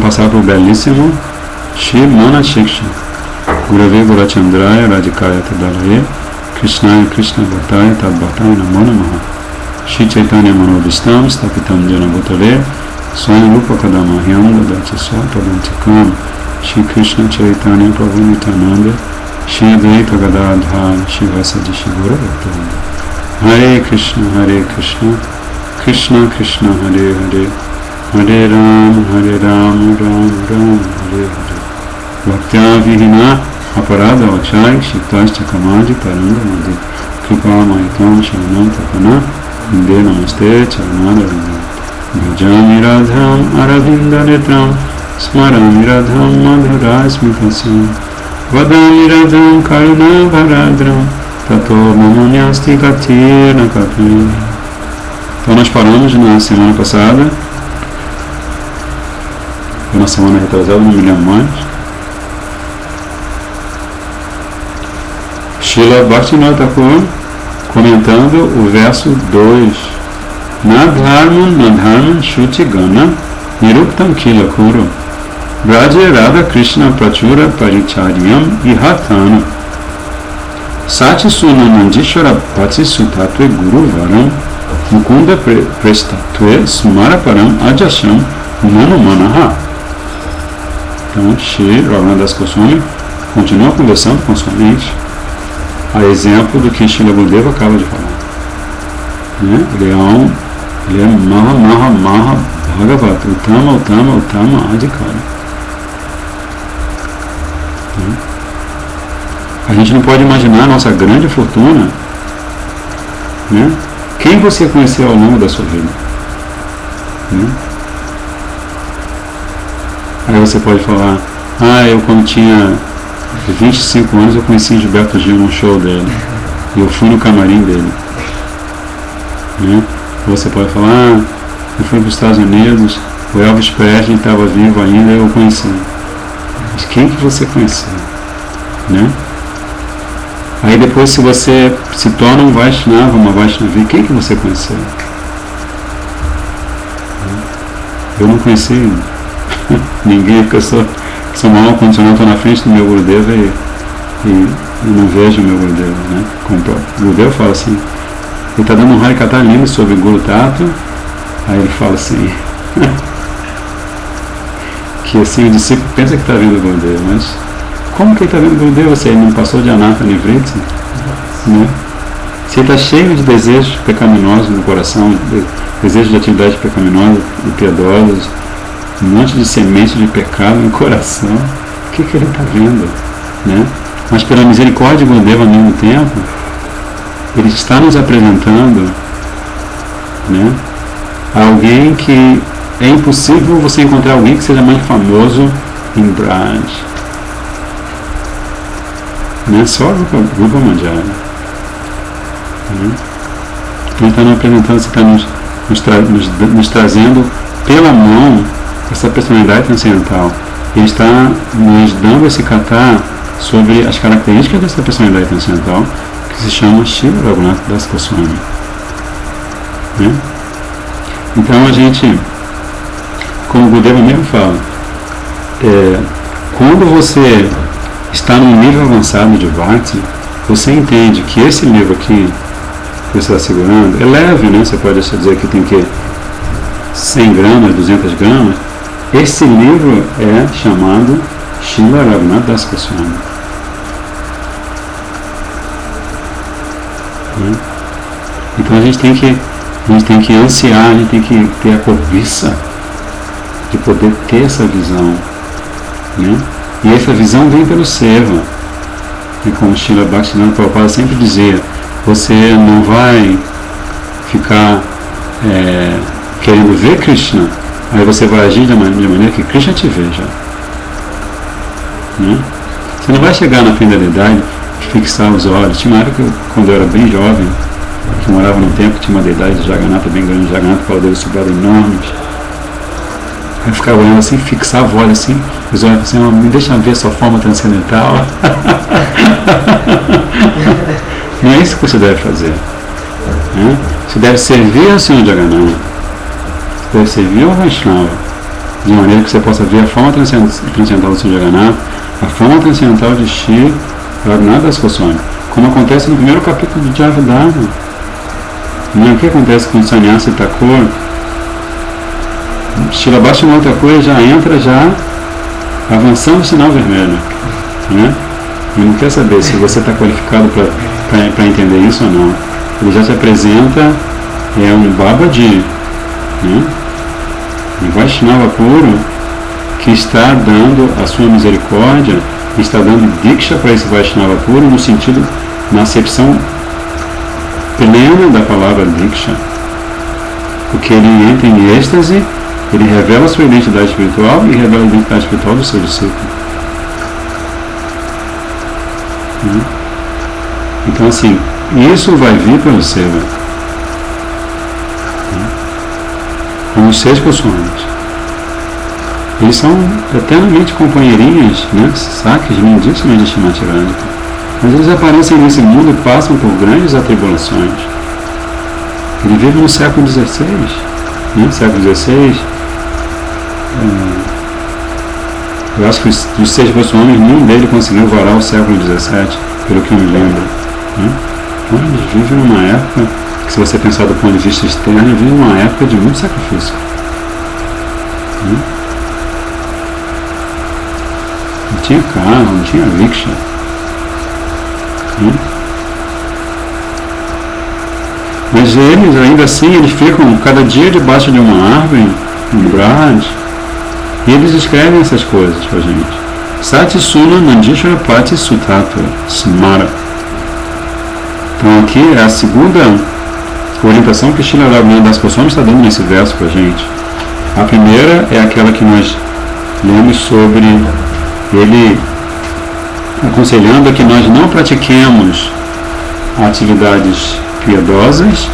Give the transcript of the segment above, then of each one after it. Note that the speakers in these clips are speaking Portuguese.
passar para o belíssimo Shri Mana Shiksha. Gurave Gurachandraya Radhikaya Tadalaye Krishnaya Krishna Bhattaya Tadbhataya Namo Namaha. Shri Chaitanya Manobhistam Stapitam Jana Bhutale Swayam Rupa Kadamahyam Dadati Swapadantikam. Shri Krishna Chaitanya Prabhu Nityananda Shri Advaita Gadadhar Shivasadi Shigura Bhattanda. Hare Krishna Krishna Krishna Hare Hare Hare Ram Ram Ram Hare Hare. Bhaktya Vihina Aparada Vachai Shiktascha Kamadi Paranga Madi Kripa Maitam Sharanam Tapana Inde Namaste Charanara Vindam. Bhajami Radham Aravinda Netram Smarami Radham Madhura Smitasyam Vadami Radham Karuna Bharadram Tato Mamanyasti Katirna Kapri. Então nós paramos na semana passada, ou na semana retrasada, não me lembro mais. Srila Bhaktivinoda Thakur comentando o verso 2. Nadharman Shuti Gana Niruktam Kila Kuru Braja Radha Krishna Prachura Paricharyam Ihatana Sati Sunanandishvara Pati Sutatve Guru Varam Mukunda Prestatve Smaraparam Ajasham Mano Manaha. Então, Shri Raghunath Goswami continua conversando com sua mente, a exemplo do que Srila Gurudeva acaba de falar. Ele é Maha Bhagavat, Uttama Adhikara. A gente não pode imaginar a nossa grande fortuna, né? Quem você conheceu ao longo da sua vida, né? Aí você pode falar, eu quando tinha 25 anos eu conheci Gilberto Gil num show dele, e eu fui no camarim dele, né? Você pode falar, eu fui para os Estados Unidos, o Elvis Presley estava vivo ainda e eu conheci. Mas quem que você conheceu, né? Aí depois, se você se torna um Vaishnava, uma Vaishnavi, quem que você conheceu? Eu não conheci ninguém, porque eu sou mal acondicionado, estou na frente do meu Gurudeva e não vejo o meu Gurudeva, né? Como o Gurudeva fala assim, ele está dando um Harikatha lindo sobre Guru Tattva, aí ele fala assim, que assim o discípulo pensa que está vendo o Gurudeva, mas como que ele está vendo o Gurudeva se ele não passou de Anatha Nivriti, né? Se ele está cheio de desejos pecaminosos no coração, desejos de atividades pecaminosas e piedosas, um monte de sementes de pecado no coração, o que ele está vendo, né? Mas pela misericórdia de Gurudeva ao mesmo tempo, ele está nos apresentando, né, alguém que é impossível você encontrar alguém que seja mais famoso em Braj, né? Só Rupa Manjari, né? Ele está nos apresentando, está nos trazendo pela mão essa personalidade transcendental. Ele está nos dando esse kata sobre as características dessa personalidade transcendental, que se chama Shri Raghunath Das Goswami, né? Então a gente, como o Gurudeva mesmo fala, quando você está num nível avançado de Bhakti, você entende que esse livro aqui que você está segurando é leve, né? Você pode dizer que tem que 100 gramas, 200 gramas. Esse livro é chamado Srila Raghunath Das Goswami. Então a gente tem que ansiar, a gente tem que ter a cobiça de poder ter essa visão, né? E essa visão vem pelo seva. E como Srila Bhaktivinoda Prabhupada sempre dizia, você não vai ficar querendo ver Krishna, aí você vai agir de maneira que Krishna te veja, né? Você não vai chegar na finalidade de fixar os olhos. Tinha uma época, quando eu era bem jovem, que morava num templo que tinha uma deidade de Jagannatha bem grande, Jagannatha, paladeiros subrados enormes. Aí eu ficava olhando assim, fixava o olho assim, os olhos assim, me deixa ver a sua forma transcendental. Não é isso que você deve fazer, né? Você deve servir ao Senhor Jagannatha, você deve servir ao Vaishnava, de maneira que você possa ver a forma transcendental do Sr. Jagannath, a forma transcendental de Shri Raghunath Goswami, como acontece no primeiro capítulo de Javadharma. O que acontece com o Sannyasi Thakur? Srila Bhaktivinoda Thakur já entra avançando o sinal vermelho, né? Ele não quer saber se você está qualificado para entender isso ou não. Ele já se apresenta, um Babaji, né? Um Vaishnava puro que está dando a sua misericórdia, está dando Diksha para esse Vaishnava puro no sentido, na acepção plena da palavra Diksha, porque ele entra em êxtase, ele revela a sua identidade espiritual e revela a identidade espiritual do seu discípulo. Então assim, isso vai vir pelo Seva, como os 6 Goswamis. Eles são eternamente companheirinhos, né? Sakis lindíssimos de Srimati Radhika. Mas eles aparecem nesse mundo e passam por grandes atribulações. Ele vive no século XVI, né? Século XVI, eu acho que dos 6 Goswamis, nenhum deles conseguiu varar o século XVII, pelo que eu me lembro, né? Então eles vivem numa época, que se você pensar do ponto de vista externo, eles vivem numa época de muito sacrifício, né? Não tinha carro, não tinha rickshaw, né? Mas eles, ainda assim, eles ficam cada dia debaixo de uma árvore, um brad, e eles escrevem essas coisas para a gente. Sati Suna Nandishvara Pati Sutattva Smara. Então aqui é a segunda orientação que Srila Raghunath Das Goswami está dando nesse verso para a gente. A primeira é aquela que nós lemos sobre ele aconselhando que nós não pratiquemos atividades piedosas,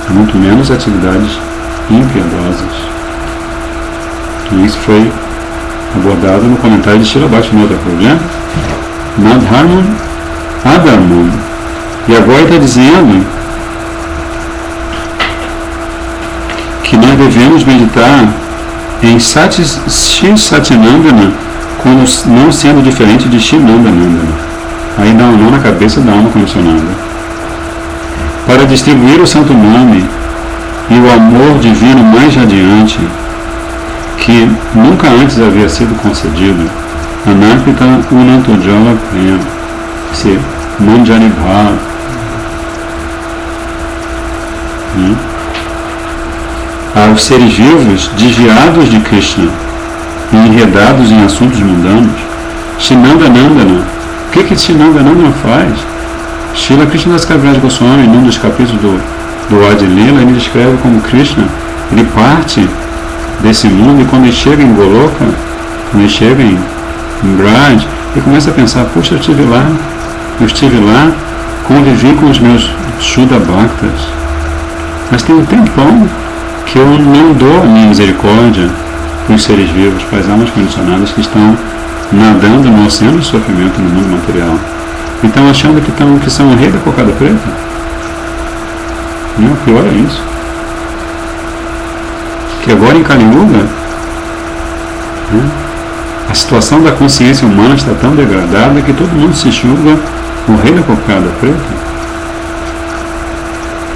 muito menos atividades impiedosas. E isso foi abordado no comentário de Srila Bhaktivinoda Thakur, né? Nadharman Adharman. E agora ele está dizendo que nós devemos meditar em Shri Satyanandana como não sendo diferente de Shri Nandanandana. Aí dá um nó na cabeça da alma condicionada. Para distribuir o santo nome e o amor divino mais radiante, que nunca antes havia sido concedido, Anarpita Unantojala Prema, se Manjari Bhav, aos seres vivos desviados de Krishna e enredados em assuntos mundanos. Shinandanandana, o que Shinandanandana faz? Srila Krishnadas Kaviraj Goswami, num dos capítulos do Adi Lila, ele descreve como Krishna, ele parte desse mundo e quando ele chega em Goloka, quando ele chega em Braj, ele começa a pensar, puxa, eu estive lá, convivi com os meus Shuddha Bhaktas, mas tem um tempão que eu não dou a minha misericórdia para os seres vivos, para as almas condicionadas que estão nadando no oceano de sofrimento no mundo material. Então achando que são o rei da cocada preta. Não, pior é isso. Que agora em Kali Yuga, a situação da consciência humana está tão degradada que todo mundo se julga o rei da cocada preta.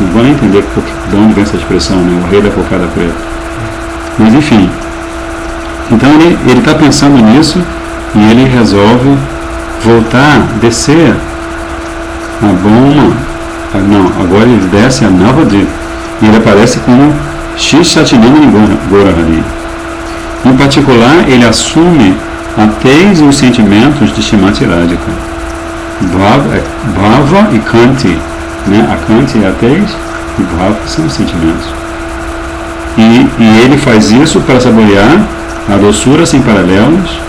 Não vou nem entender de onde vem essa expressão, né? O rei da cocada preta. Mas enfim. Então ele está pensando nisso e ele resolve voltar, descer a Boma. Não, agora ele desce a Navadip e ele aparece como Shri Satyananda Gaurahari. Em particular, ele assume a tese e os sentimentos de Srimati Radhika. Bhava e Kanti, né? A Kanti é a tese e Bhava são os sentimentos. E ele faz isso para saborear a doçura sem paralelos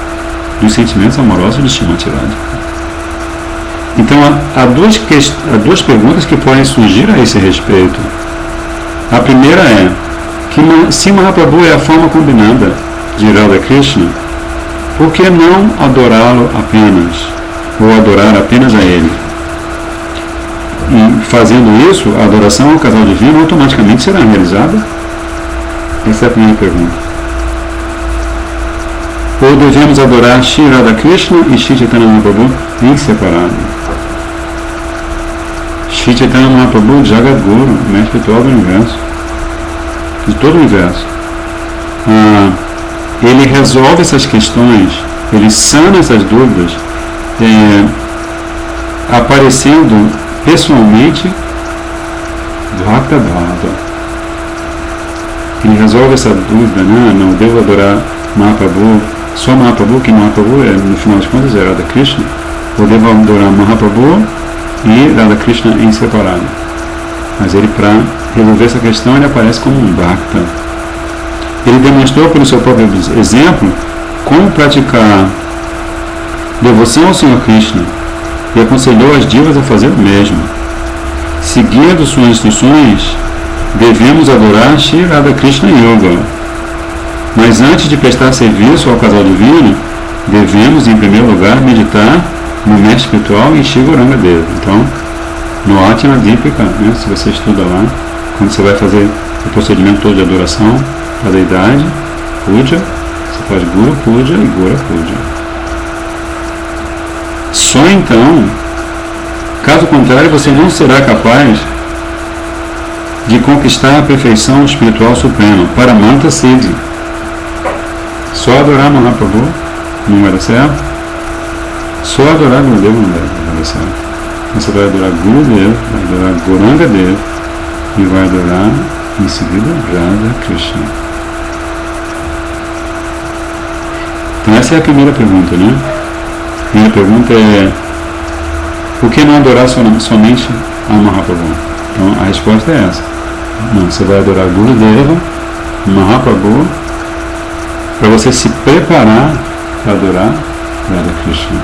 dos sentimentos amorosos de Srimati Radhika. Então há duas perguntas que podem surgir a esse respeito. A primeira é que se Mahaprabhu é a forma combinada de Radha Krishna, por que não adorá-lo apenas, ou adorar apenas a ele? E fazendo isso, a adoração ao casal divino automaticamente será realizada? Essa é a primeira pergunta. Ou devemos adorar Shri Radha Krishna e Shri Chaitanya Mahaprabhu em separado? Shri Chaitanya Mahaprabhu, Jagadguru, mestre espiritual do universo, de todo o universo. Ele resolve essas questões, ele sana essas dúvidas, aparecendo pessoalmente Bhakta Bhava. Ele resolve essa dúvida, né? Não devo adorar Mahaprabhu, só Mahaprabhu, que Mahaprabhu no final das contas é Radha Krishna, ou devo adorar Mahaprabhu e Radha Krishna em separado. Mas ele, para resolver essa questão, ele aparece como um Bhakta. Ele demonstrou pelo seu próprio exemplo como praticar devoção ao Senhor Krishna e aconselhou as divas a fazer o mesmo. Seguindo suas instruções, devemos adorar Shri Radha Krishna Yoga. Mas antes de prestar serviço ao casal divino, devemos, em primeiro lugar, meditar no mestre espiritual e Shri Gauranga Deva. Então, no Atma Dipika, né, se você estuda lá, quando você vai fazer o procedimento todo de adoração à deidade, puja, você faz Guru Puja e Gora Puja. Só então, caso contrário, você não será capaz de conquistar a perfeição espiritual suprema, Paramanta Siddhi. Só adorar Mahaprabhu não vai dar certo. Só adorar Gurudeva não vai dar certo. Então você vai adorar Gurudeva, vai adorar Gauranga Deva e vai adorar em seguida Radha Krishna. Então essa é a primeira pergunta, né? A primeira pergunta é: por que não adorar somente a Mahaprabhu? Então a resposta é essa. Não, você vai adorar Gurudeva, Mahaprabhu, para você se preparar para adorar Radha Krishna.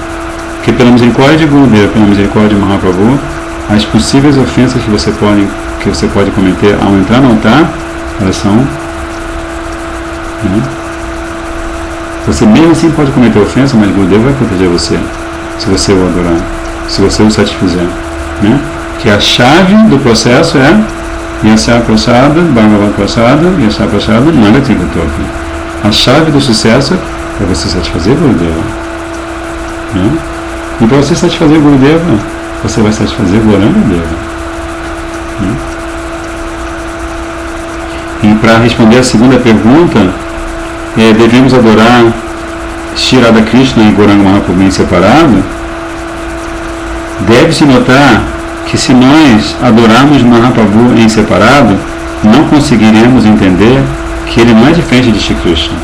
Porque pela misericórdia de Gurudeva, pela misericórdia de Mahaprabhu, as possíveis ofensas que você pode cometer ao entrar no altar, elas são... Né? Você mesmo assim pode cometer ofensa, mas Gurudeva vai proteger você, se você o adorar, se você o satisfizer. Né? Que a chave do processo é Yasya Prasada, Bhagavad Prasada, Yasya Prasada, Nagatika Toki. A chave do sucesso é você satisfazer Gurudeva. Né? E para você satisfazer Gurudeva, você vai satisfazer Gauranga Deva. Né? E para responder a segunda pergunta, devemos adorar Shri Radha Krishna e Gauranga Mahaprabhu em separado? Deve-se notar que se nós adorarmos Mahaprabhu em separado, não conseguiremos entender que ele não é diferente de Shri Krishna.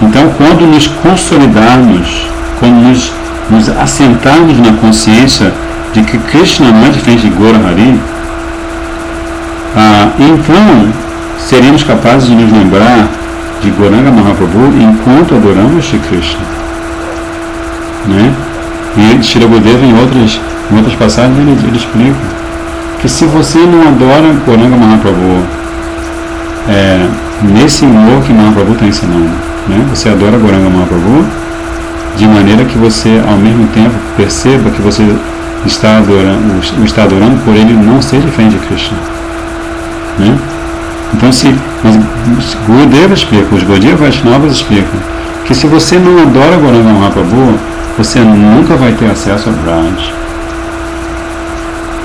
Então, quando nos consolidarmos, quando nos assentarmos na consciência de que Krishna não é diferente de Gaura Hari, então seremos capazes de nos lembrar de Gauranga Mahaprabhu enquanto adoramos Shri Krishna. Né? E Shri Gurudeva, em outras passagens, ele explica que se você não adora Gauranga Mahaprabhu nesse humor que Mahaprabhu está ensinando, né? Você adora Gauranga Mahaprabhu de maneira que você ao mesmo tempo perceba que você está adorando por ele não ser diferente de Krishna. Né? Então, os Gurudeva explica, os Gaudiya Vaishnavas explicam que se você não adora Gauranga Mahaprabhu, você nunca vai ter acesso a Braj.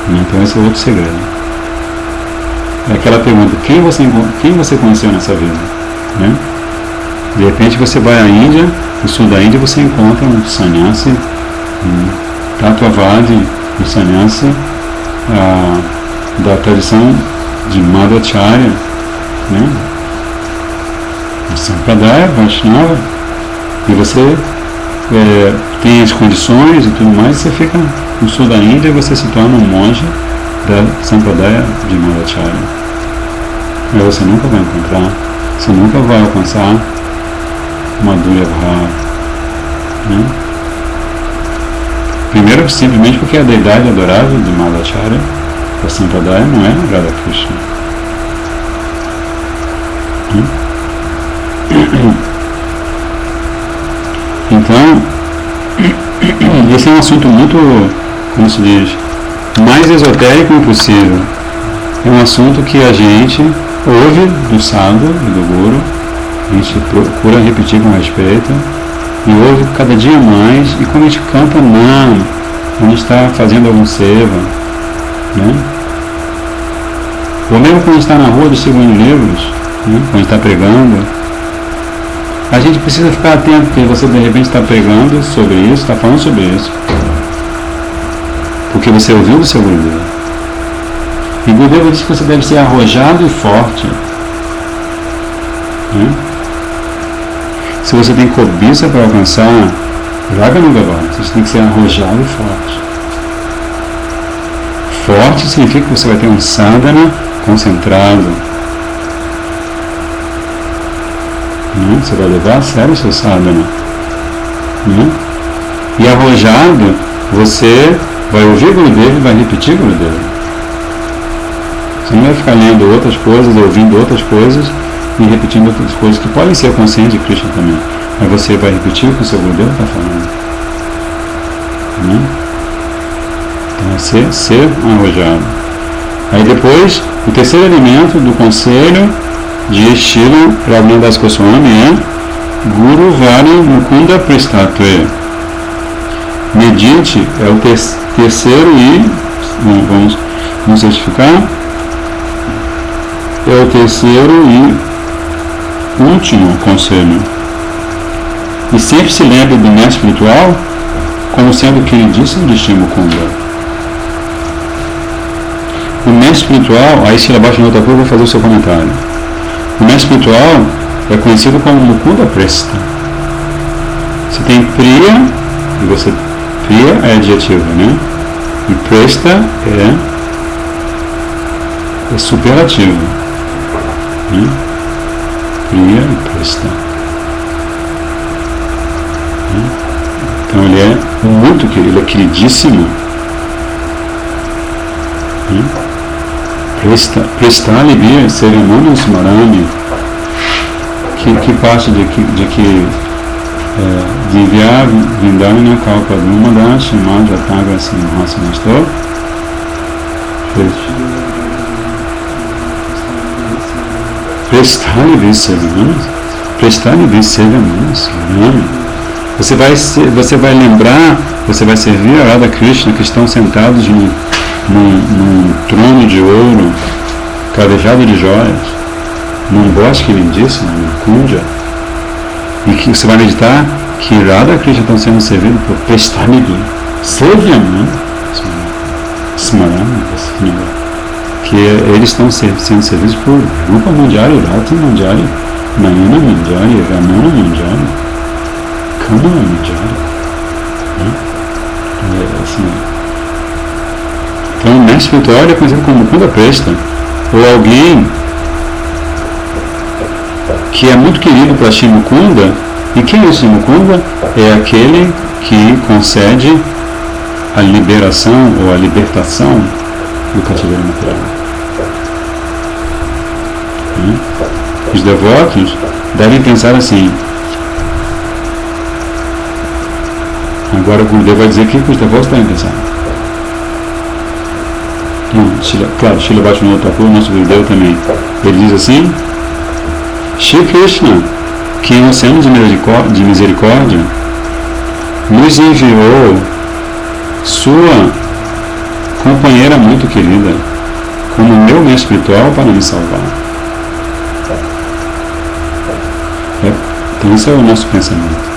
Então esse é outro segredo. É aquela pergunta: quem você conheceu nessa vida? Né? De repente você vai à Índia, no sul da Índia você encontra um sannyasi, Tattvavadi, um sannyasi da tradição de Madhacharya, né? Sampradaya, Vaishnava, e você tem as condições e tudo mais, você fica no sul da Índia e você se torna um monge da Sampradaya de Madhacharya. Mas você nunca vai encontrar, você nunca vai alcançar Madhurya Bhava. Né? Primeiro, simplesmente porque a deidade adorável de Madhacharya, da Sampradaya, não é Radha Krishna. Então, esse é um assunto muito, como se diz, mais esotérico impossível. É um assunto que a gente ouve do sadhu e do guru, a gente procura repetir com respeito, e ouve cada dia mais, e quando a gente canta Nam, quando a gente está fazendo algum seva, né? Ou mesmo quando a gente está na rua distribuindo livros, né? Quando a gente está pregando, a gente precisa ficar atento, porque você de repente está pregando sobre isso, está falando sobre isso, porque você ouviu do seu Gurudeva. E Gurudeva diz que você deve ser arrojado e forte, né? Se você tem cobiça para alcançar Raga Nugavara, você tem que ser arrojado e forte. Forte significa que você vai ter um sadhana concentrado, né? Você vai levar a sério o seu sadhana, né? E arrojado, você vai ouvir Gurudeva e vai repetir Gurudeva. Você não vai ficar lendo outras coisas, ouvindo outras coisas e repetindo outras coisas que podem ser conscientes de Krishna também. Mas você vai repetir o que o seu Gurudeva está falando, né? Então é ser arrojado. Aí depois, o terceiro elemento do conselho de Srila Raghunath Das Goswami é Guru Vari Mukunda Prestatve. Medite é o terceiro e, vamos certificar, é o terceiro e último conselho. E sempre se lembre do mestre espiritual como sendo queridíssimo de Shri Mukunda. O mestre espiritual, aí se abaixo na outra curva, eu vou fazer o seu comentário. O mestre espiritual é conhecido como Mukunda Presta. Você tem Priya, e você, Priya é adjetivo, né? E Presta é superlativo, né? Priya e Presta. Então ele é muito querido, ele é queridíssimo. Presta-lhe Serimano Smarami. Que parte de que Divya Vindana Kalpaduma da Shimad Jataga Simhasanastor. Prestar-lhe Serimano Smarami. Você vai lembrar, você vai servir a Radha Krishna, que estão sentados num trono de ouro, cravejado de joias, num bosque lindíssimo, num kunja, e que você vai meditar que Radha Krishna estão sendo servidos por Presthanidhi, Sevyam, Smarana, que eles estão sendo servidos por Rupa Manjari, Rati Manjari, Nayana Manjari, Ramana Manjari, Kamala Manjari, né? Então, o mestre espiritual é conhecido como Mukunda Presta, ou alguém que é muito querido para Shri Mukunda. E quem é Shri Mukunda? É aquele que concede a liberação ou a libertação do cativeiro material. Os devotos devem pensar assim. Agora o Gurudeva vai dizer o que os devotos devem pensar. Claro, Srila Bhaktivinoda Thakur, nosso Gurudeva também, ele diz assim: Shri Krishna, que em oceano de misericórdia nos enviou sua companheira muito querida como meu mestre espiritual para me salvar. Então esse é o nosso pensamento.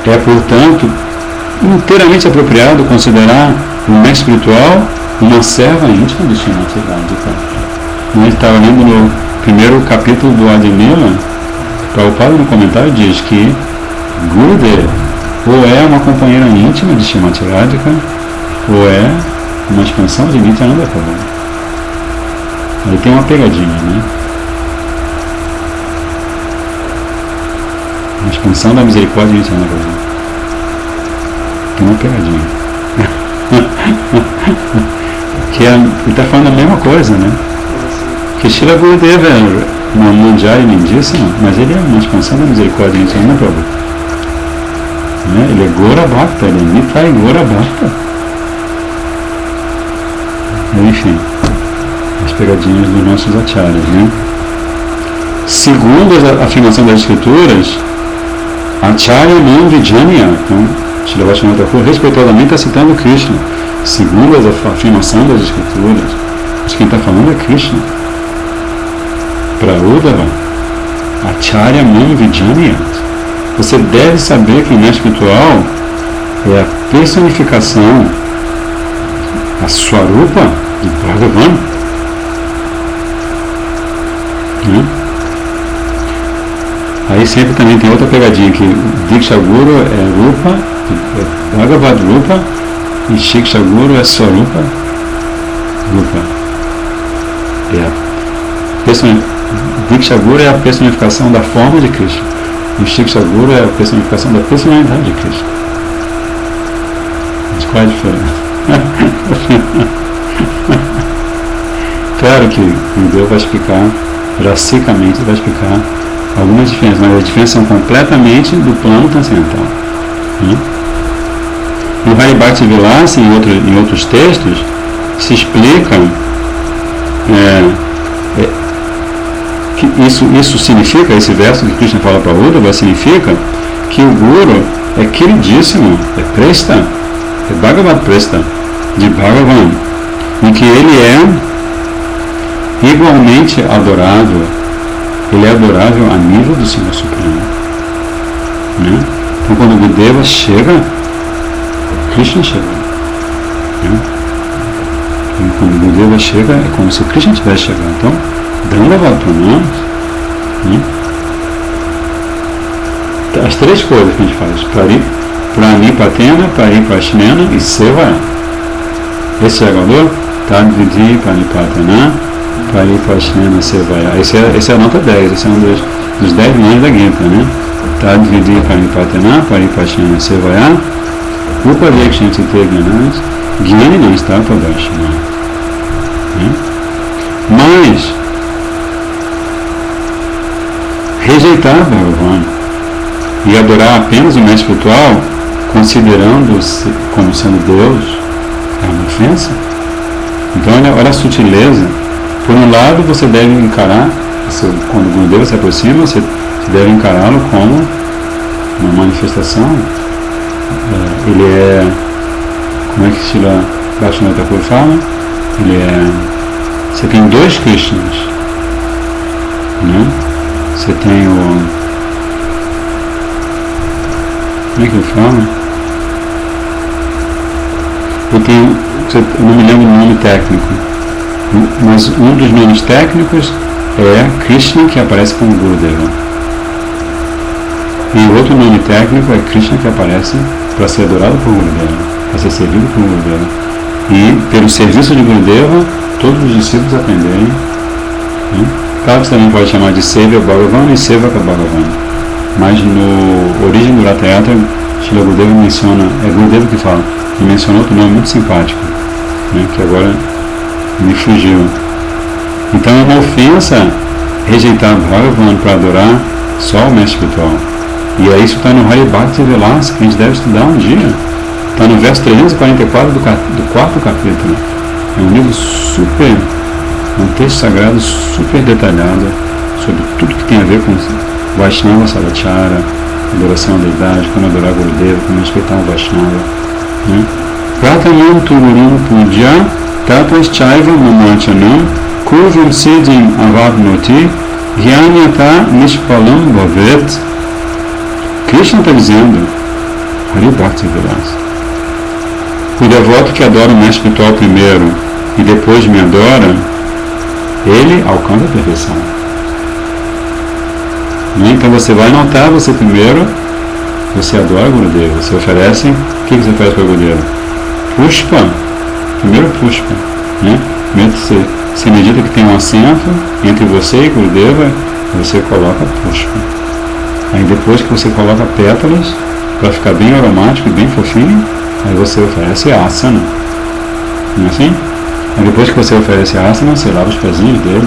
É, portanto, inteiramente apropriado considerar o mestre espiritual uma serva íntima de Srimati Radhika. A gente estava lendo no primeiro capítulo do Adimila, Prabhupada no comentário diz que Gurudeva ou é uma companheira íntima de Srimati Radhika ou é uma expansão de Nityananda Prabhu. Aí tem uma pegadinha, né? Uma expansão da misericórdia de Nityananda Prabhu. Tem uma pegadinha. Que ele está falando a mesma coisa, né? Que Srila Gurudeva é uma Manjari lindíssima, mas ele é uma expansão da misericórdia de Nityananda Prabhu. Né? Ele é Gora Bhakta, ele é Nitai Gora Bhakta. Enfim, as pegadinhas dos nossos acharyas, né? Segundo a afirmação das Escrituras, Acharya Mam Vijnaniya, então, Srila Bhaktivinoda Thakur respeitosamente está citando Krishna. Segundo a afirmação das Escrituras, mas quem está falando é Krishna. Para Uddhava, Acharya Mam Vijnaniya. Você deve saber que o mestre espiritual é a personificação, a Swarupa de Bhagavan. Né? Aí sempre também tem outra pegadinha que Diksha Guru é Rupa, é Bhagavad Rupa, e Shiksha Guru é Swarupa Rupa. Diksha Guru é a personificação da forma de Krishna, e Shiksha Guru é a personificação da personalidade de Krishna. Mas qual é a diferença? Claro que o Deus vai explicar, drasticamente vai explicar algumas diferenças, mas as diferenças são completamente do plano transcendental. No Hari Bhakti Vilasa, em outros textos, se explica que isso significa, esse verso que Krishna fala para Uddhava, significa que o Guru é queridíssimo, é Presta, é Bhagavad Presta, de Bhagavan, em que ele é igualmente adorável. Ele é adorável a nível do Senhor Supremo. Né? Então, quando o Gurudeva chega, Krishna chega. Né? E quando o Gurudeva chega, é como se Krishna tivesse chegado. Então, Dandavat Pranam, né? As três coisas que a gente faz: Pranipatena, Paripashnena e Sevaya. Esse é o Tadvidi Pranipatena, Paripashnena Sevaya. Esse é a nota 10, esse é um dos 10 milhões da Gita, né? Tadvidi Pranipatena, Paripashnena Sevaya, Upadekshanti Tegnanas, Gyani não está Padashana. Mas rejeitar Bhagavan e adorar apenas o mestre espiritual, considerando-se como sendo Deus, é uma ofensa. Então, olha a sutileza. Por um lado, você deve encarar, quando o Gurudeva se aproxima, você deve encará-lo como uma manifestação. Ele é, como é que Srila Bhaktivinoda Thakur fala? Você tem dois Krishnas, né? Você tem o, como é que ele fala? Eu não me lembro o nome técnico, mas um dos nomes técnicos é Krishna, que aparece como Gurudeva. E o outro nome técnico é Krishna, que aparece para ser adorado por Gurudeva, para ser servido por Gurudeva. E pelo serviço de Gurudeva, todos os discípulos atenderem. Né? Claro que você também pode chamar de Seva Bhagavan e Sevaka Bhagavan. Mas no origem do Ratha Yatra, Srila Gurudeva menciona, é Gurudeva que fala, e mencionou outro nome muito simpático, né, que agora me fugiu. Então é uma ofensa rejeitar Bhagavan para adorar só o mestre espiritual. E aí isso está no Hari Bhakti Vilasa, que a gente deve estudar um dia. Está no verso 344 do 4º capítulo. É um livro um texto sagrado super detalhado sobre tudo que tem a ver com Vaishnava Sadachara, adoração à deidade, como adorar Gurudeva, como respeitar o Vaishnava. Pratanam Tugurum Puja Tapaschaiva Mamachanam Kurvam Siddhim Avadnoti Jnanyata Nishpalam Bhavet. Krishna está dizendo, Hari Bhakti Vilasa, o devoto que adora o mestre espiritual primeiro e depois me adora, ele alcança a perfeição. Então você vai notar, você primeiro, você adora Gurudeva, você oferece, o que você oferece para Gurudeva? Pushpa, primeiro Pushpa, né? Primeiro você medita que tem um assento entre você e Gurudeva, você coloca Pushpa. Aí depois que você coloca pétalas, para ficar bem aromático e bem fofinho, aí você oferece asana, não é assim? Aí depois que você oferece asana, você lava os pezinhos dele,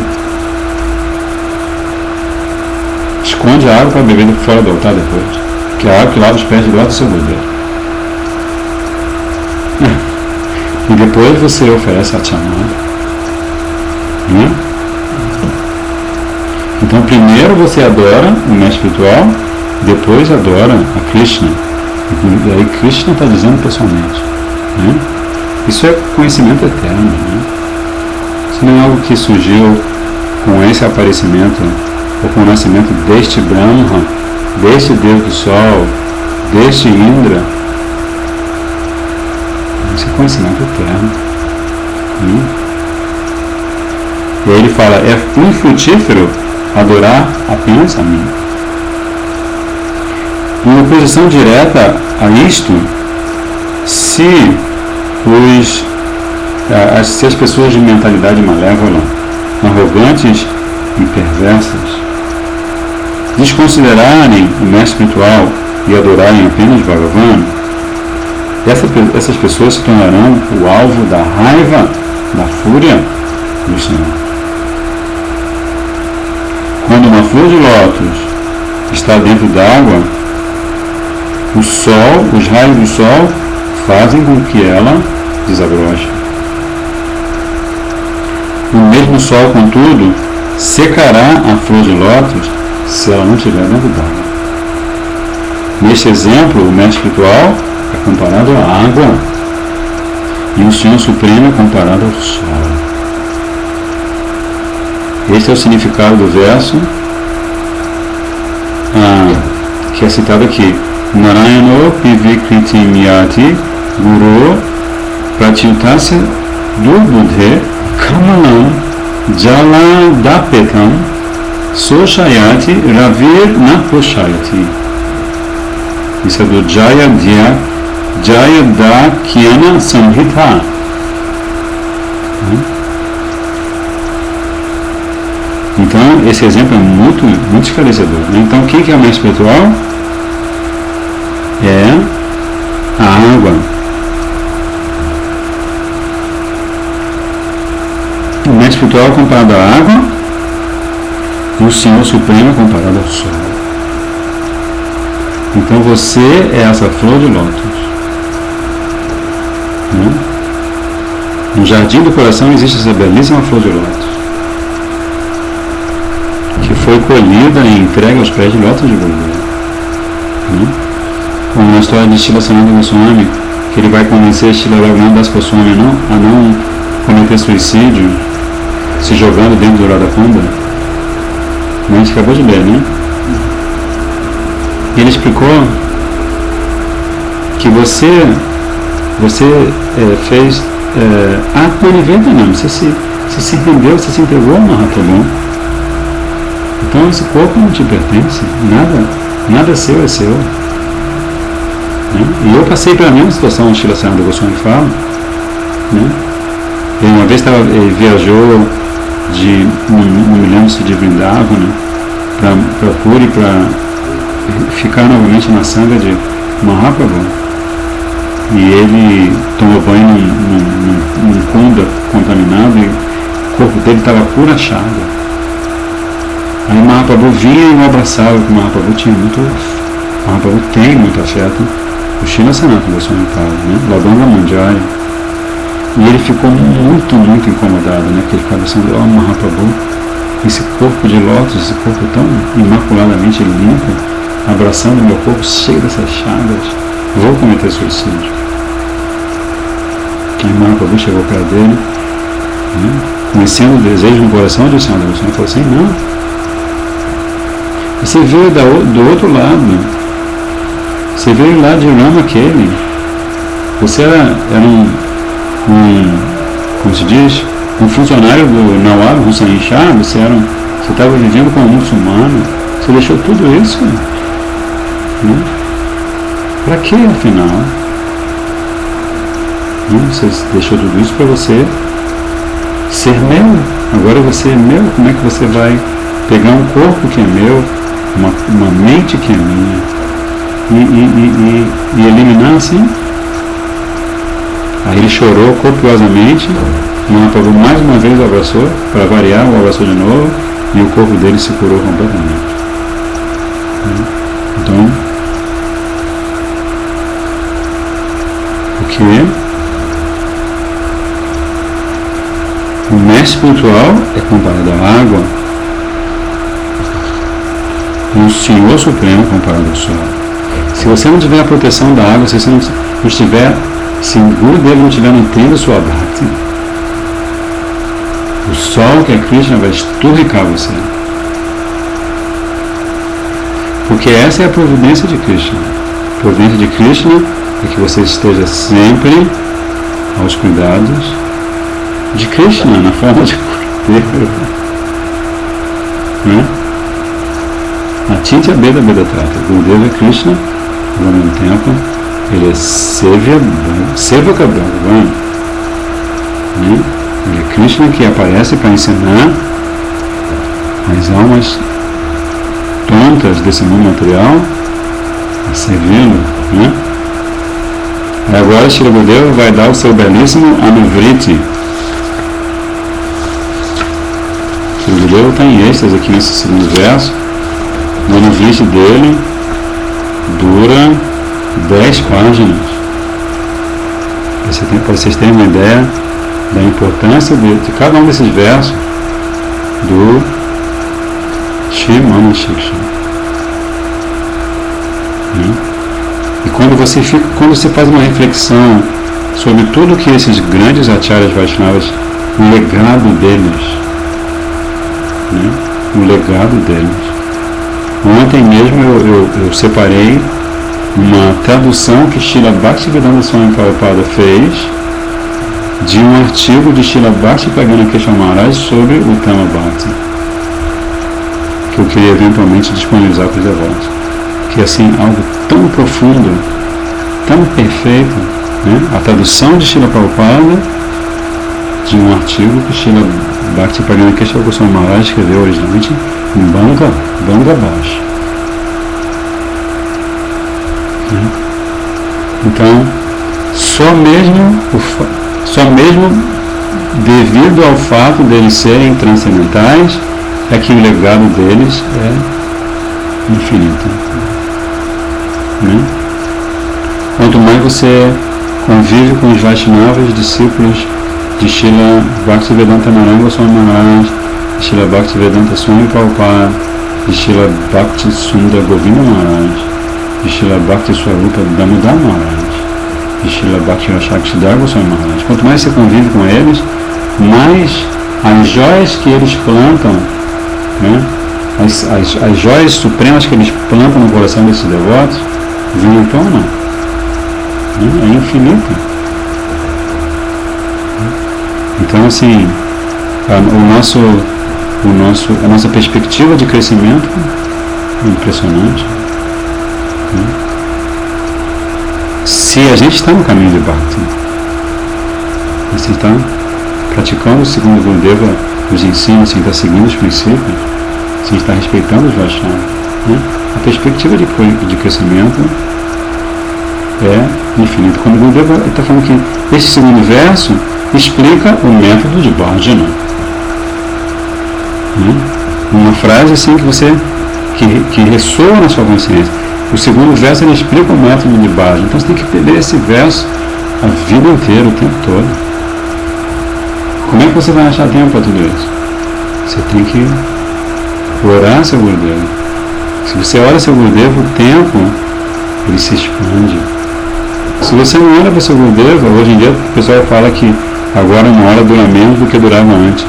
esconde a água para beber fora do altar depois, que é a água que lava os pés do lado do seu Gurudeva. E depois você oferece a chamada. Né? Então primeiro você adora o mestre espiritual, depois adora a Krishna. E aí Krishna está dizendo pessoalmente. Né? Isso é conhecimento eterno. Né? Isso não é algo que surgiu com esse aparecimento, ou com o nascimento deste Brahma, deste Deus do Sol, deste Indra. Isso é conhecimento eterno. Né? E aí ele fala, é infrutífero adorar apenas a mim. Em oposição direta a isto, se as pessoas de mentalidade malévola, arrogantes e perversas, desconsiderarem o mestre espiritual e adorarem apenas Bhagavan, essas pessoas se tornarão o alvo da raiva, da fúria do Senhor. Quando uma flor de lótus está dentro d'água, o sol, os raios do sol fazem com que ela desabroche. O mesmo sol, contudo, secará a flor de lótus se ela não estiver dentro d'água. Neste exemplo, o mestre espiritual é comparado à água e o Senhor Supremo é comparado ao sol. Este é o significado do verso que é citado aqui. Narayano Pivikritim Yati Guru Pratyutasya Durbudhe Kamalam Jaladapetam Soshayati Ravir Naposhayati. Isso é do Jayadakyana Samhita. Então, esse exemplo é muito, muito esclarecedor. Né? Então, o que é o mestre espiritual? É a água. O mestre espiritual é comparado à água e o Senhor Supremo é comparado ao sol. Então, você é essa flor de lótus. Né? No jardim do coração existe essa belíssima flor de lótus, que foi colhida e entregue aos pés de lótus de Buda. Como na história de Srila Sanatana Goswami, que ele vai convencer Srila Raghunath Das Goswami a não cometer suicídio, se jogando dentro do Radha Kunda. A gente acabou de ler, né? E ele explicou que você fez Atmanivedanam, você se rendeu, você se entregou ao Mahaprabhu. Então esse corpo não te pertence, nada seu é seu. Né? E eu passei pela mesma situação, o Srila Sanatana Goswami fala. Né? Ele uma vez ele viajou não me lembro se de Vrindavana, para Puri, para ficar novamente na sanga de Mahaprabhu. E ele tomou banho num kunda contaminado e o corpo dele estava pura chaga. Aí Mahaprabhu vinha e o abraçava, porque Mahaprabhu tem muito afeto. O Srila Sanatana Goswami fala, né? Ladanga Manjari. E ele ficou muito, muito incomodado, né? Porque ele ficava pensando, Mahaprabhu, esse corpo de lótus, esse corpo tão imaculadamente limpo, abraçando o meu corpo cheio dessas chagas, vou cometer suicídio. Aí Mahaprabhu chegou perto dele, né? Conhecendo o desejo no coração de Sanatana Goswami, falou assim, não, você veio do outro lado, você veio lá de Rama aquele, você era como se diz, um funcionário do Nawab Hussain Shah, você estava vivendo como muçulmano, você deixou tudo isso, né? Para que afinal? Né? Você deixou tudo isso para você ser meu, agora você é meu, como é que você vai pegar um corpo que é meu, uma mente que é minha, e eliminar assim? Aí ele chorou copiosamente, Mahaprabhu mais uma vez o abraçou, para variar, o abraçou de novo, e o corpo dele se curou completamente. Então, o que mestre espiritual é comparado à água, e o Senhor Supremo é comparado ao sol. Se você não tiver a proteção da água, se você não estiver, se o Guru dele não estiver nutrindo sua bhakti, o sol, que é Krishna, vai esturricar você. Porque essa é a providência de Krishna. A providência de Krishna é que você esteja sempre aos cuidados de Krishna, na forma de cordeiro. Né? Atintya Beda Beda Trata. Gurudeva é Krishna, ao mesmo tempo, ele é Sevaka Bhagavan. Né? Ele é Krishna que aparece para ensinar as almas tontas desse mundo material a servi-lo. Né? Agora Shri Gurudeva vai dar o seu belíssimo Anuvriti. Shri Gurudeva está em êxtase aqui nesse segundo verso. O Anuvriti dele dura 10 páginas. Para vocês terem uma ideia da importância de cada um desses versos do Shri Mana Shiksha. E quando você faz uma reflexão sobre tudo que esses grandes acharyas Vaishnavas, o legado deles, né? O legado deles. Ontem mesmo eu separei uma tradução que Srila Bhaktivedanta Swami Prabhupada fez de um artigo de Srila Bhakti Pragana Keshav Maharaj sobre o Tama Bhakti, que eu queria eventualmente disponibilizar para os devotos, que é assim, algo tão profundo, tão perfeito, né? A tradução de Srila Prabhupada de um artigo que Srila Bhakti Pragana Keshav Goswami Maharaj escreveu originalmente em Bangladesh. Então, só mesmo devido ao fato deles serem transcendentais é que o legado deles é infinito. Né? Quanto mais você convive com os Vaishnavas, discípulos de Srila Bhaktivedanta Narayana Goswami Maharaj, de Srila Bhaktivedanta Swami Prabhupada, de Srila Bhakti Sundar Govinda Maharaj, de Srila Bhakti Swarupa Damodar Maharaj, de Srila Bhakti Rashakshidhar Goswami Maharaj. Quanto mais você convive com eles, mais as joias que eles plantam, né? as joias supremas que eles plantam no coração desses devotos, vêm à tona. Né? É infinito. Então, assim, a nossa perspectiva de crescimento é impressionante. Né? Se a gente está no caminho de Bhakti, se está praticando segundo o Gurudeva os ensinos, se está seguindo os princípios, se está respeitando os Vaishnavas, né? A perspectiva de crescimento é infinita. Quando o Gurudeva está falando que esse segundo verso explica o método de Bhajana. Uma frase assim que ressoa na sua consciência. O segundo verso ele explica o método de Bhajana. Então você tem que ler esse verso a vida inteira, o tempo todo. Como é que você vai achar tempo para tudo isso? Você tem que orar seu Gurudeva. Se você ora seu Gurudeva, o tempo ele se expande. Se você não ora para seu Gurudeva, hoje em dia o pessoal fala que agora uma hora dura menos do que durava antes,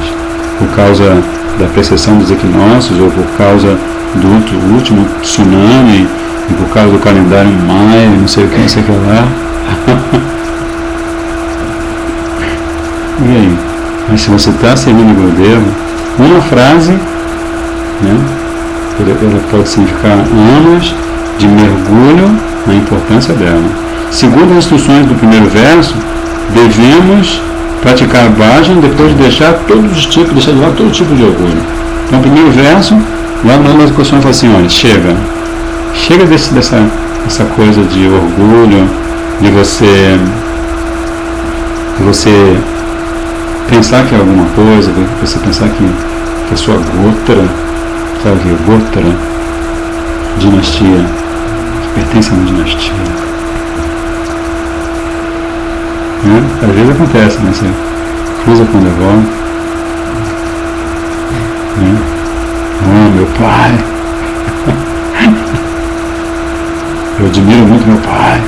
por causa da precessão dos equinócios, ou por causa do último tsunami, e por causa do calendário maia, não sei o que lá. E aí? Mas se você está seguindo o Gurudeva, uma frase, né, ela pode significar anos de mergulho na importância dela. Segundo as instruções do primeiro verso, devemos praticar Bhajana depois de deixar deixar de lado todo tipo de orgulho. Então, o primeiro verso, lá na discussão fala assim, olha, chega dessa coisa de orgulho, de você pensar que é alguma coisa, você pensar que a sua Gotra, sabe o que é Gotra? Dinastia, pertence a uma dinastia. Às vezes acontece, né? Você cruza com o devoto, né? Oh, meu pai, eu admiro muito meu pai,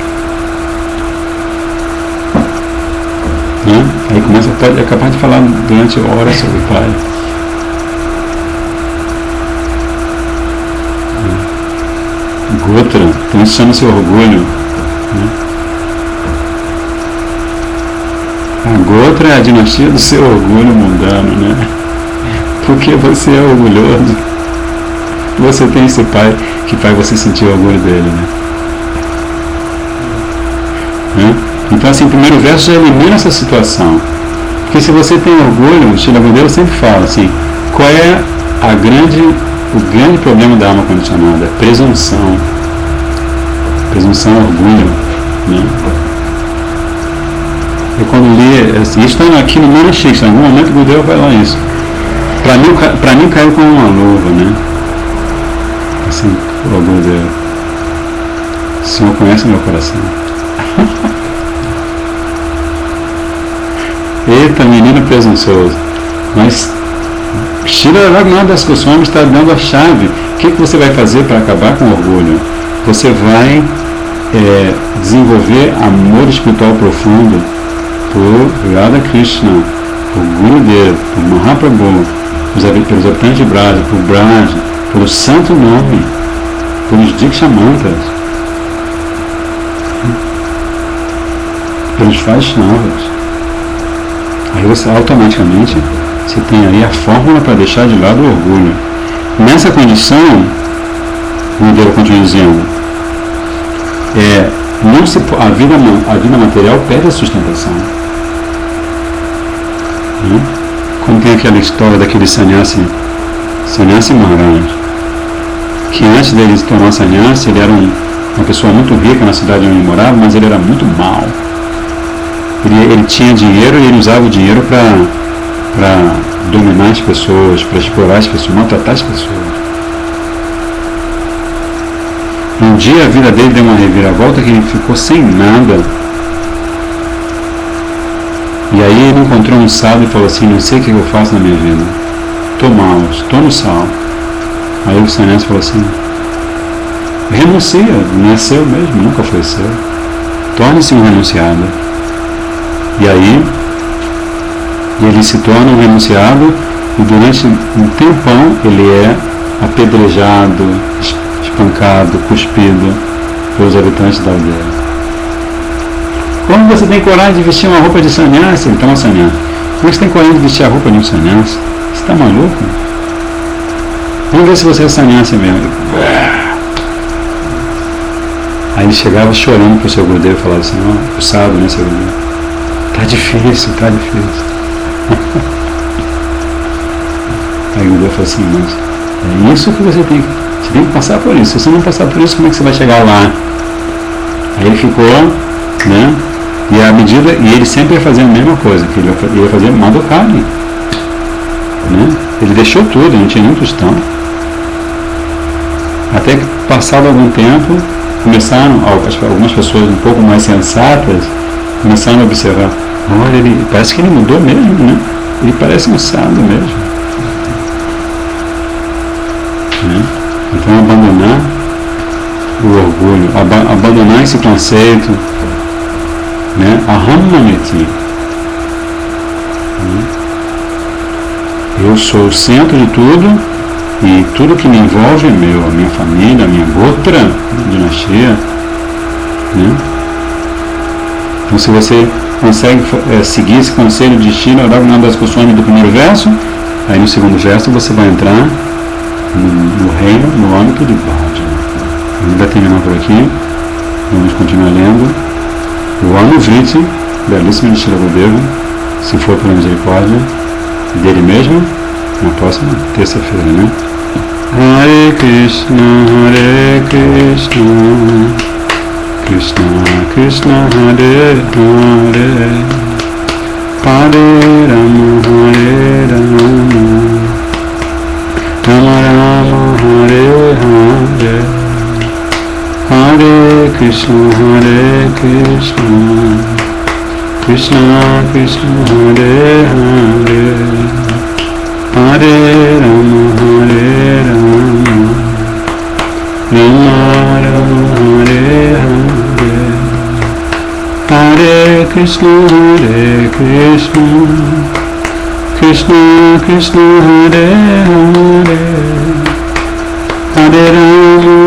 né? Aí é capaz de falar durante horas sobre o pai. Gotra, então isso chama-se orgulho, né? A Gotra é a dinastia do seu orgulho mundano, né? Porque você é orgulhoso. Você tem esse pai que faz você sentir orgulho dele, né? Então, assim, o primeiro verso já elimina essa situação. Porque se você tem orgulho, o Srila Gurudeva sempre fala assim, qual é o grande problema da alma condicionada? Presunção. Presunção, orgulho, né? Eu quando li, assim, isso está aqui no Mana Shiksha, em algum momento o Gurudeva vai lá isso. Para mim caiu como uma luva, né? Assim, o Gurudeva. O Senhor conhece meu coração. Eita, menino presunçoso. Mas Srila Raghunath Goswami está dando a chave. O que você vai fazer para acabar com o orgulho? Você vai desenvolver amor espiritual profundo por Radha Krishna, por Gurudev, por Mahaprabhu, pelos habitantes de Braj, por Braj, pelo santo nome, pelos Diksha Mantras, pelos Vaishnavas. Aí você automaticamente você tem aí a fórmula para deixar de lado o orgulho. Nessa condição, o Gurudev continua dizendo, a vida material perde a sustentação. Como tem aquela história daquele sannyasi Maharaj, que antes dele se tornar sannyasi, ele era uma pessoa muito rica na cidade onde ele morava, mas ele era muito mau. Ele tinha dinheiro e ele usava o dinheiro para dominar as pessoas, para explorar as pessoas, maltratar as pessoas. Um dia a vida dele deu uma reviravolta que ele ficou sem nada. E aí ele encontrou um sábio e falou assim, não sei o que eu faço na minha vida. Estou mal, estou no sal. Aí o sannyasi falou assim, renuncia, não é seu mesmo, nunca foi seu. Torne-se um renunciado. E aí ele se torna um renunciado e durante um tempão ele é apedrejado, espancado, cuspido pelos habitantes da aldeia. Como você tem coragem de vestir uma roupa de sannyasi? Então é sannyasi. Como você tem coragem de vestir a roupa de um sannyasi? Você está maluco? Vamos ver se você é sannyasi mesmo. Aí ele chegava chorando para o seu Gurudev e falava assim, ó, o sábio, né, seu Gurudev? Tá difícil, tá difícil. Aí o Gurudev falou assim, mas é isso que você tem que passar por isso. Se você não passar por isso, como é que você vai chegar lá? Aí ele ficou, né? E ele sempre ia fazer a mesma coisa, que ele ia fazer Madhukari, né? Ele deixou tudo, não tinha nem tostão. Até que passado algum tempo, começaram, algumas pessoas um pouco mais sensatas, começaram a observar, olha, ele parece que ele mudou mesmo, né? Ele parece um sábio mesmo. Né? Então abandonar o orgulho, abandonar esse conceito, né? Ahammaniti. Eu sou o centro de tudo e tudo que me envolve é meu, a minha família, a minha Gotra, a dinastia, né? Então se você consegue seguir esse conselho de Srila Raghunath Goswami do primeiro verso, aí no segundo verso você vai entrar no reino, no âmbito de Bhajana. A gente vai terminar por aqui, vamos continuar lendo o Anuvriti, belíssimo de Srila Gurudeva, se for pela misericórdia dele mesmo, na próxima terça-feira, né? Hare Krishna, Krishna Krishna, Hare Hare, Hare Rama, Rama Rama, Hare Hare, Hare Krishna, Krishna Krishna, Hare Hare, Hare Hare Rama, Hare Rama, Rama Rama, Hare Hare, Hare Krishna, Krishna Krishna, Hare Hare, Hare Rama,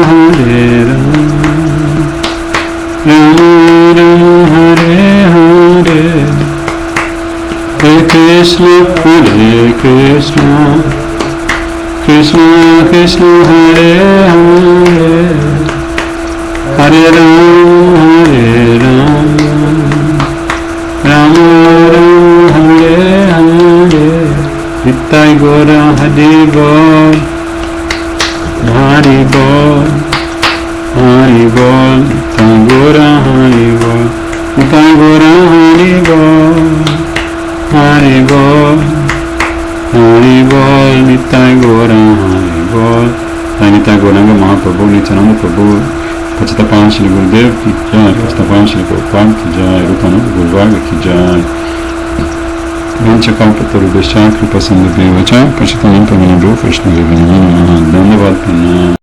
Rama Rama, Hare Hare, Hare Krishna, Krishna Krishna, Hare Hare, Hare Rama, Rama Rama, Hare Hare. Nitai Gora Hari Bol, Hari Bol, Hari Bol, Nitai Gora Hari Bol, Nitai Gora Hari Bol, Hari Bol, Hari Bol, Nitai Gora Hari Bol. Nitai Gauranga Mahaprabhu, Nityananda Prabhu, Pachitapan Shri Gurudev ki jai, Pachitapan Shri Prabhupada ki jai, Rupananda Gurvaga ki jai. Vanchakalpatarubhascha kripa sindhubheva cha Pachitanam pavanebhyo Vaishnavebhyo namo namaha. Dandavad pranam.